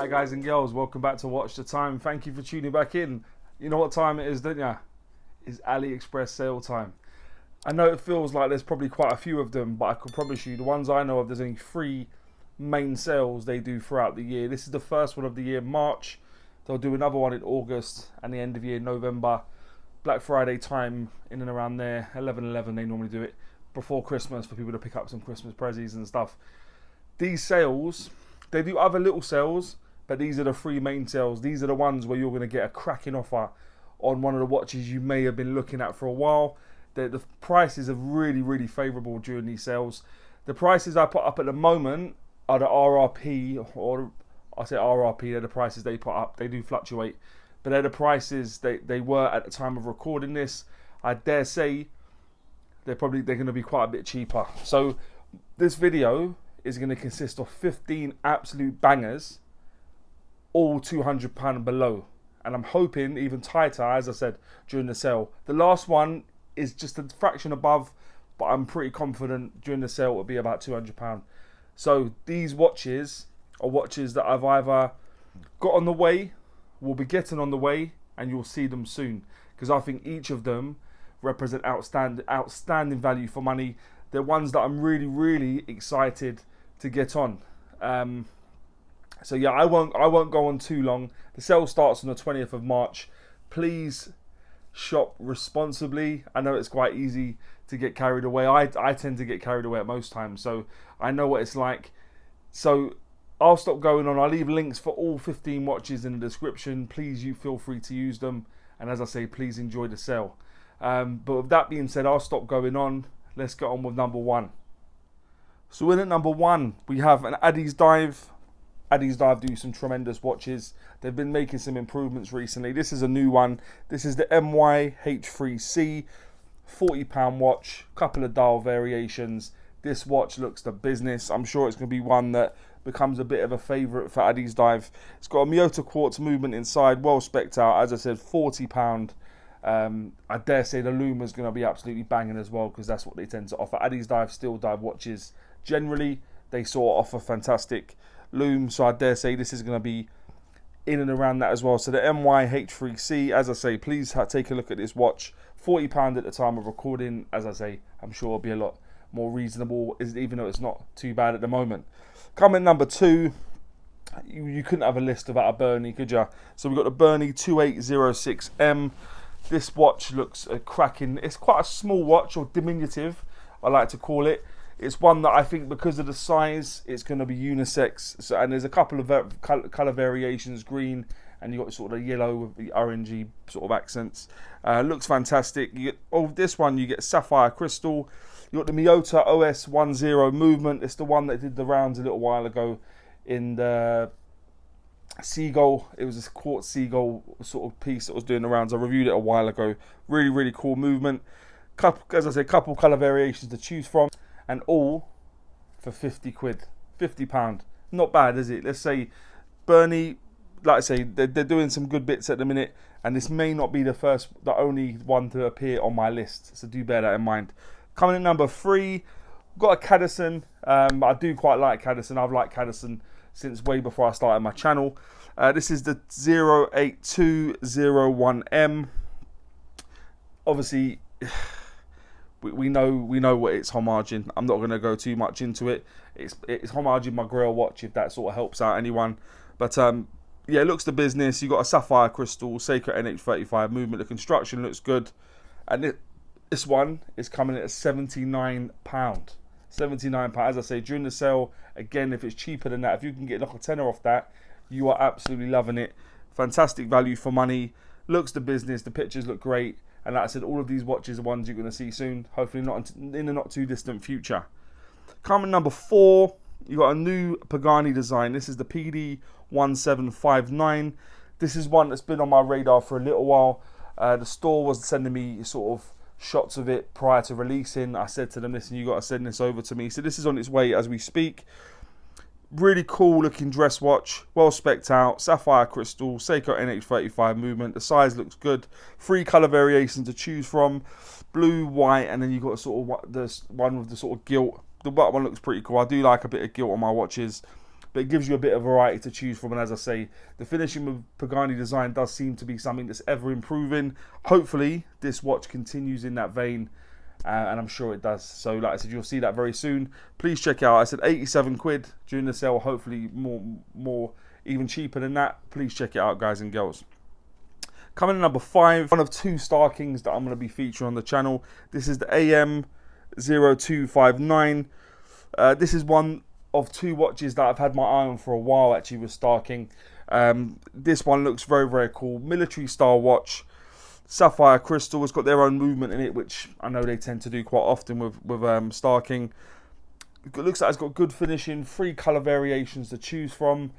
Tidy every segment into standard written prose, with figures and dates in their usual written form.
Hi guys and girls, welcome back to Watch the Time. Thank you for tuning back in. You know what time it is, don't ya? It's AliExpress sale time. I know it feels like there's probably quite a few of them, but I can promise you the ones I know of, there's only 3 main sales they do throughout the year. This is the first one of the year, March. They'll do another one in August and the end of year, November. Black Friday time, in and around there, 11/11 they normally do it, before Christmas for people to pick up some Christmas prezzies and stuff. These sales, they do other little sales, but these are the 3 main sales. These are the ones where you're going to get a cracking offer on one of the watches you may have been looking at for a while. The prices are really favourable during these sales. The prices I put up at the moment are the RRP, or I say RRP, they're the prices they put up. They do fluctuate, but they're the prices they were at the time of recording this. I dare say they're going to be quite a bit cheaper. So this video is going to consist of 15 absolute bangers, all £200 and below, and I'm hoping even tighter, as I said, during the sale. The last one is just a fraction above, but I'm pretty confident during the sale it will be about £200. So these watches are watches that I've either got on the way, will be getting on the way, and you'll see them soon, because I think each of them represent outstanding value for money. They're ones that I'm really excited to get on. So yeah, I won't go on too long. The sale starts on the 20th of March. Please shop responsibly. I know it's quite easy to get carried away. I tend to get carried away at most times, so I know what it's like. So I'll stop going on. I'll leave links for all 15 watches in the description. Please, you feel free to use them. And as I say, please enjoy the sale. But with that being said, I'll stop going on. Let's get on with number 1. So in at number 1, we have an Addiesdive. Addiesdive do some tremendous watches. They've been making some improvements recently. This is a new one. This is the My H3C, £40 watch, couple of dial variations. This watch looks the business. I'm sure it's going to be one that becomes a bit of a favourite for Addiesdive. It's got a Miyota quartz movement inside, well specced out. As I said, £40. I dare say the lume is going to be absolutely banging as well, because that's what they tend to offer. Addiesdive, Steeldive watches, generally, they sort of offer fantastic lume, so I dare say this is going to be in and around that as well. So the My H3C, as I say, please take a look at this watch. £40 at the time of recording. As I say, I'm sure it'll be a lot more reasonable, even though it's not too bad at the moment. Coming number 2, you couldn't have a list without a Berny, could you? So we've got the Berny 2806M. This watch looks cracking. It's quite a small watch, or diminutive, I like to call it. It's one that I think, because of the size, it's going to be unisex. So, and there's a couple of colour variations, green, and you've got sort of the yellow with the orangey sort of accents. Looks fantastic. This one, you get sapphire crystal. You got the Miyota OS10 movement. It's the one that did the rounds a little while ago in the Seagull. It was a quartz Seagull sort of piece that was doing the rounds. I reviewed it a while ago. Really cool movement. As I said, couple colour variations to choose from, and all for 50 quid, £50. Not bad, is it? Let's say Berny, like I say, they're doing some good bits at the minute, and this may not be the only one to appear on my list, so do bear that in mind. Coming in number 3, got a Cadisen. I do quite like Cadisen. I've liked Cadisen since way before I started my channel. This is the 08201M. Obviously, we know what it's homaging. I'm not going to go too much into it. It's homaging my Grail watch, if that sort of helps out anyone. But yeah, it looks the business. You got a sapphire crystal, Seiko NH35 movement. The construction looks good, and this one is coming at £79. £79. As I say, during the sale, again, if it's cheaper than that, if you can get like a tenner off that, you are absolutely loving it. Fantastic value for money. Looks the business. The pictures look great. And like I said, all of these watches are ones you're going to see soon. Hopefully not in the not too distant future. Coming number 4, you got a new Pagani design. This is the PD1709. This is one that's been on my radar for a little while. The store was sending me sort of shots of it prior to releasing. I said to them, listen, you got to send this over to me. So this is on its way as we speak. Really cool looking dress watch, well specced out, sapphire crystal, Seiko NH35 movement. The size looks good. 3 colour variations to choose from, blue, white, and then you've got sort of this one with the sort of gilt. The white one looks pretty cool. I do like a bit of gilt on my watches. but it gives you a bit of variety to choose from. And as I say, the finishing with Pagani design does seem to be something that's ever improving. Hopefully this watch continues in that vein, and I'm sure it does. So like I said, you'll see that very soon. Please check out, I said 87 quid during the sale, hopefully more even cheaper than that. Please check it out, guys and girls. Coming in number 5, one of 2 Star Kings that I'm going to be featuring on the channel. This is the AM0259. This is one of 2 watches that I've had my eye on for a while, actually, with Star King. This one looks very, very cool. Military style watch. Sapphire crystal. It's got their own movement in it, which I know they tend to do quite often with Star King. It looks like it's got good finishing. 3 colour variations to choose from.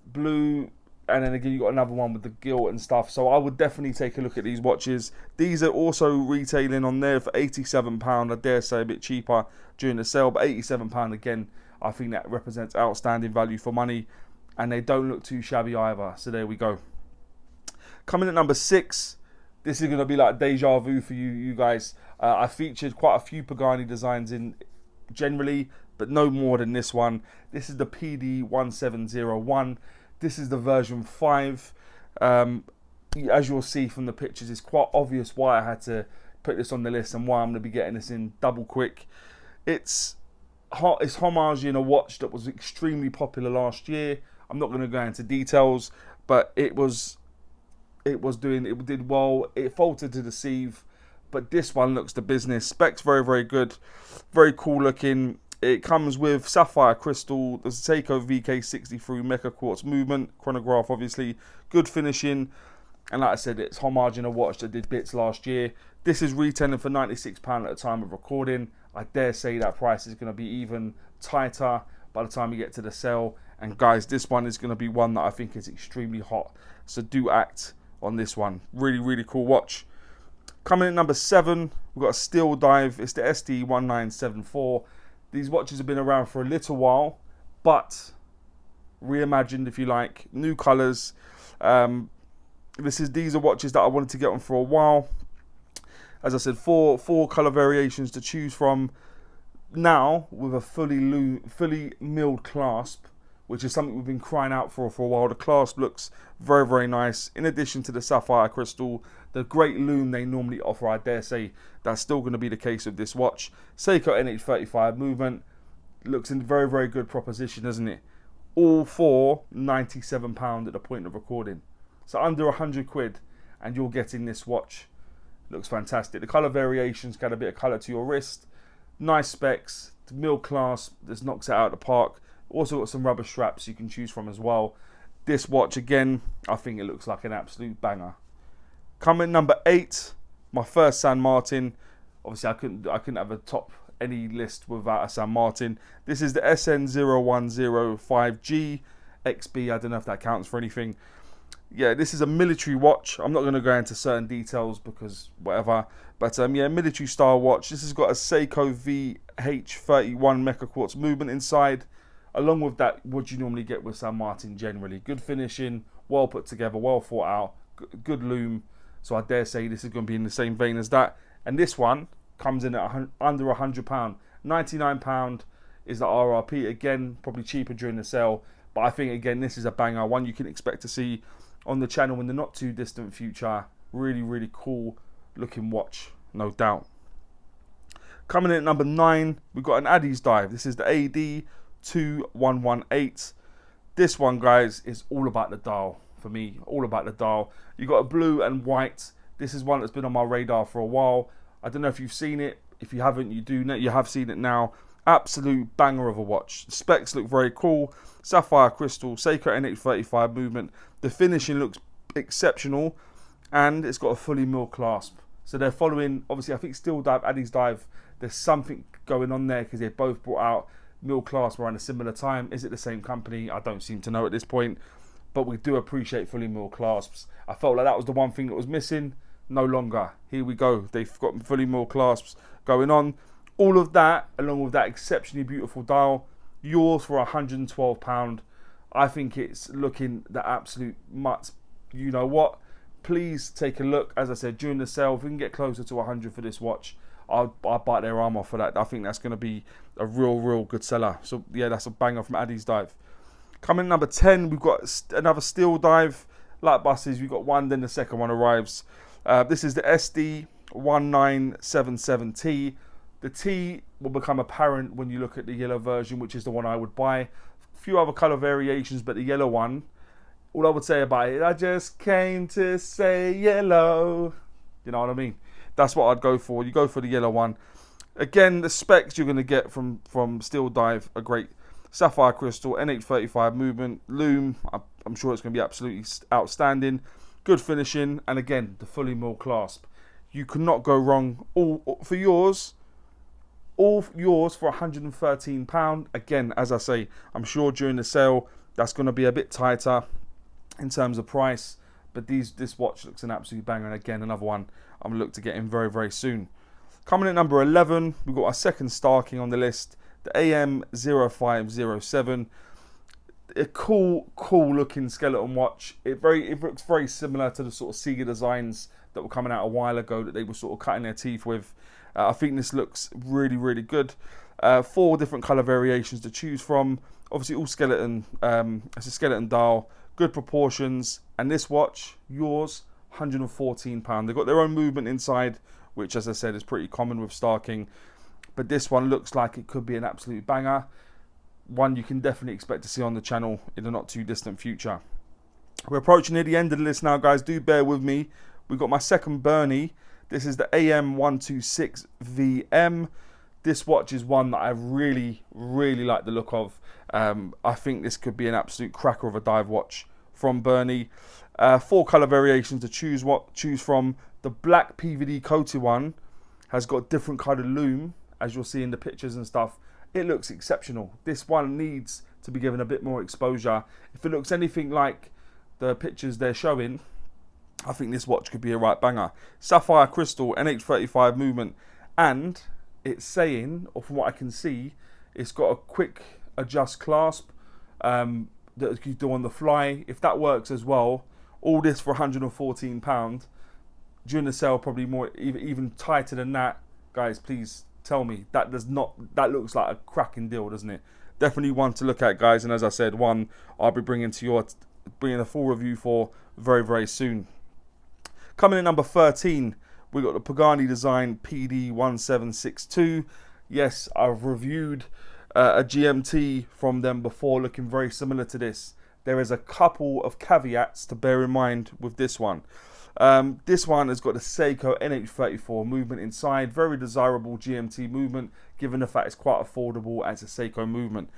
Blue, and then again you got another one with the gilt and stuff. So I would definitely take a look at these watches. These are also retailing on there for £87. I dare say a bit cheaper during the sale, but £87 again, I think that represents outstanding value for money, and they don't look too shabby either. So there we go. Coming at number 6, this is going to be like deja vu for you guys. I featured quite a few Pagani designs in generally, but no more than this one. This is the PD1701. This is the version 5. As you'll see from the pictures, it's quite obvious why I had to put this on the list and why I'm going to be getting this in double quick. It's homaging a watch that was extremely popular last year. I'm not going to go into details, but it did well. It faltered to deceive, but this one looks the business. Specs very, very good, very cool looking. It comes with sapphire crystal, the Seiko VK63 Mecha Quartz movement, chronograph obviously, good finishing, and like I said, it's homaging a watch that did bits last year. This is retailing for £96 at the time of recording. I dare say that price is going to be even tighter by the time you get to the sale. And guys, this one is going to be one that I think is extremely hot, so do act on this one. Really, really cool watch. Coming in number 7, we've got a Steeldive. It's the SD1974. These watches have been around for a little while, but reimagined, if you like, new colours. These are watches that I wanted to get on for a while. As I said, four colour variations to choose from. Now with a fully milled clasp, which is something we've been crying out for a while. The clasp looks very, very nice. In addition to the sapphire crystal, the great loom they normally offer, I dare say that's still going to be the case with this watch. Seiko NH35 movement. Looks in very, very good proposition, doesn't it? All for £97 at the point of recording. So under 100 quid and you're getting this watch. Looks fantastic. The colour variations got a bit of colour to your wrist. Nice specs. The mill clasp just knocks it out of the park. Also got some rubber straps you can choose from as well. This watch again, I think it looks like an absolute banger. Coming number 8, my first San Martin. Obviously I couldn't have a top any list without a San Martin. This is the SN0105G XB. I don't know if that counts for anything. Yeah, this is a military watch. I'm not going to go into certain details because whatever. But yeah, military style watch. This has got a Seiko VH31 Mecha Quartz movement inside. Along with that, what you normally get with San Martin generally. Good finishing, well put together, well thought out, good loom. So I dare say this is going to be in the same vein as that. And this one comes in at under £100. £99 is the RRP. Again, probably cheaper during the sale. But I think, again, this is a banger. One you can expect to see on the channel in the not too distant future. Really, really cool looking watch, no doubt. Coming in at number 9, we've got an Addiesdive. This is the AD2118. This one, guys, is all about the dial for me. All about the dial. You got a blue and white. This is one that's been on my radar for a while. I don't know if you've seen it. If you haven't, you have seen it now. Absolute banger of a watch. The specs look very cool. Sapphire crystal, Seiko NH35 movement. The finishing looks exceptional, and it's got a fully milled clasp. So they're following, obviously, I think Steeldive, Addiesdive, there's something going on there because they both brought out milled clasp around a similar time. Is it the same company? I don't seem to know at this point, but we do appreciate fully milled clasps. I felt like that was the one thing that was missing. No longer. Here we go. They've got fully milled clasps going on. All of that, along with that exceptionally beautiful dial, yours for £112. I think it's looking the absolute mutts. You know what? Please take a look. As I said, during the sale, if we can get closer to 100 for this watch, I'll bite their arm off for that. I think that's going to be a real good seller. So yeah, that's a banger from Addiesdive. Coming number 10, we've got another Steeldive. Like buses, we've got one, then the second one arrives. This is the SD1977T. The T will become apparent when you look at the yellow version, which is the one I would buy. A few other colour variations, but the yellow one, all I would say about it, I just came to say yellow. You know what I mean? That's what I'd go for. You go for the yellow one. Again, the specs you're going to get from Steeldive are great. Sapphire crystal, NH35 movement, loom. I'm sure it's going to be absolutely outstanding. Good finishing, and again, the fully milled clasp. You cannot go wrong. All for yours for £113. Again, as I say, I'm sure during the sale that's going to be a bit tighter in terms of price, but this watch looks an absolute banger. And again, another one I'm going to look to get in very, very soon. Coming at number 11, we've got our second Starking on the list, the AM0507. A cool looking skeleton watch. It looks very similar to the sort of Sega designs that were coming out a while ago that they were sort of cutting their teeth with. I think this looks really, really good. 4 different color variations to choose from. Obviously all skeleton. It's a skeleton dial, good proportions, and this watch, yours, £114. They've got their own movement inside, which, as I said, is pretty common with Starking. But this one looks like it could be an absolute banger. One you can definitely expect to see on the channel in the not too distant future. We're approaching near the end of the list now, guys. Do bear with me. We've got my second Berny. This is the AM126VM. This watch is one that I really, really like the look of. I think this could be an absolute cracker of a dive watch from Berny. 4 color variations to choose from. The black PVD coated one has got different colored loom, as you'll see in the pictures and stuff. It looks exceptional. This one needs to be given a bit more exposure. If it looks anything like the pictures they're showing, I think this watch could be a right banger. Sapphire crystal, NH35 movement, and it's saying, or from what I can see, it's got a quick adjust clasp that you can do on the fly. If that works as well, all this for £114. During the sale, probably more, even tighter than that. Guys, please tell me that looks like a cracking deal, doesn't it? Definitely one to look at, guys. And as I said, one I'll be bringing a full review for very, very soon. Coming in number 13, we got the Pagani Design PD1701. Yes, I've reviewed a GMT from them before, looking very similar to this. There is a couple of caveats to bear in mind with this one. This one has got the Seiko NH34 movement inside. Very desirable GMT movement, given the fact it's quite affordable as a Seiko movement.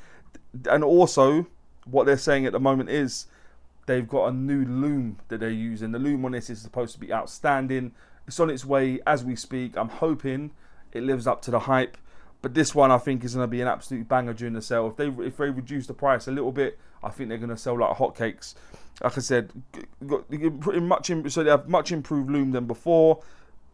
And also, what they're saying at the moment is they've got a new loom that they're using. The loom on this is supposed to be outstanding. It's on its way as we speak. I'm hoping it lives up to the hype. But this one I think is going to be an absolute banger during the sale. If they reduce the price a little bit, I think they're going to sell like hotcakes. Like I said, so they have much improved loom than before.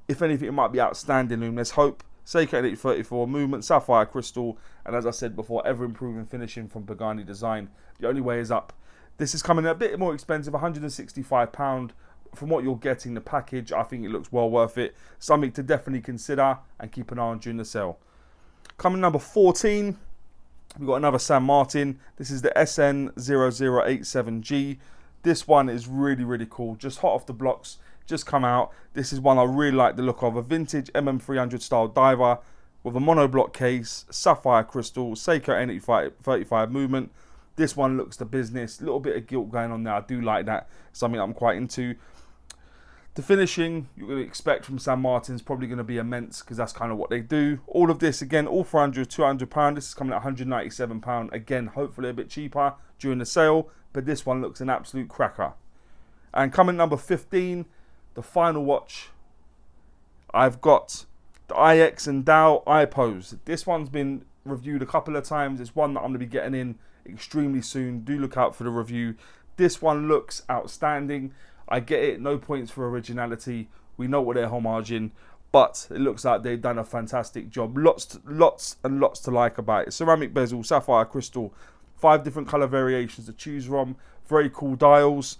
If anything, it might be outstanding loom. Let's hope. Seiko NH34 movement, sapphire crystal, and as I said before, ever improving finishing from Pagani Design. The only way is up. This is coming a bit more expensive, £165. From what you're getting, the package, I think it looks well worth it. Something to definitely consider and keep an eye on during the sale. Coming number 14, we've got another San Martin. This is the SN0087G. This one is really, really cool. Just hot off the blocks, just come out. This is one I really like the look of. A vintage MM300 style diver with a monoblock case, sapphire crystal, Seiko NH35 movement. This one looks the business. A little bit of gilt going on there. I do like that. Something I'm quite into. The finishing you're going to expect from San Martin is probably going to be immense, because that's kind of what they do. All of this, again, all for under £200. This is coming at £197. Again, hopefully a bit cheaper during the sale. But this one looks an absolute cracker. And coming number 15, the final watch, I've got the IX&DAO Ipose. This one's been reviewed a couple of times. It's one that I'm going to be getting in extremely soon. Do look out for the review. This one looks outstanding. I get it, no points for originality. We know what they're homaging, but it looks like they've done a fantastic job. Lots and lots to like about it. Ceramic bezel, sapphire crystal, 5 different color variations to choose from. Very cool dials.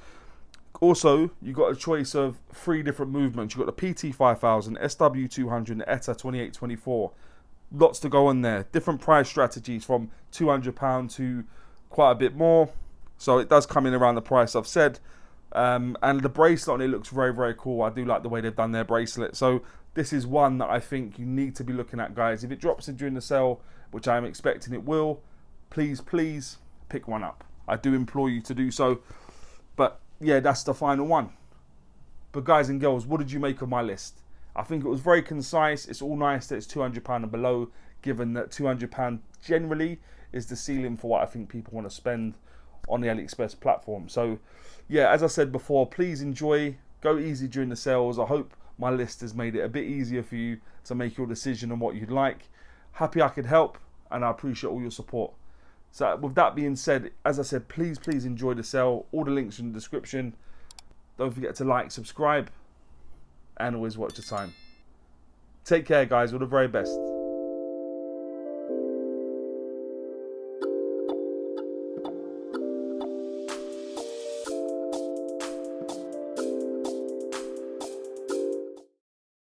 Also, you got a choice of 3 different movements. You've got the PT5000, SW200, and the ETA 2824. Lots to go on there. Different price strategies from £200 to quite a bit more. So it does come in around the price I've said. And the bracelet on it looks very, very cool. I do like the way they've done their bracelet. So this is one that I think you need to be looking at, guys. If it drops in during the sale, which I am expecting it will, please, please pick one up. I do implore you to do so. But yeah, that's the final one. But guys and girls, what did you make of my list? I think it was very concise. It's all nice that it's £200 and below, given that £200 generally is the ceiling for what I think people want to spend on the AliExpress platform. So yeah, as I said before, please enjoy, go easy during the sales. I hope my list has made it a bit easier for you to make your decision on what you'd like. Happy I could help, and I appreciate all your support. So with that being said, as I said, please enjoy the sale. All the links in the description. Don't forget to like, subscribe, and always watch the time. Take care, guys. All the very best.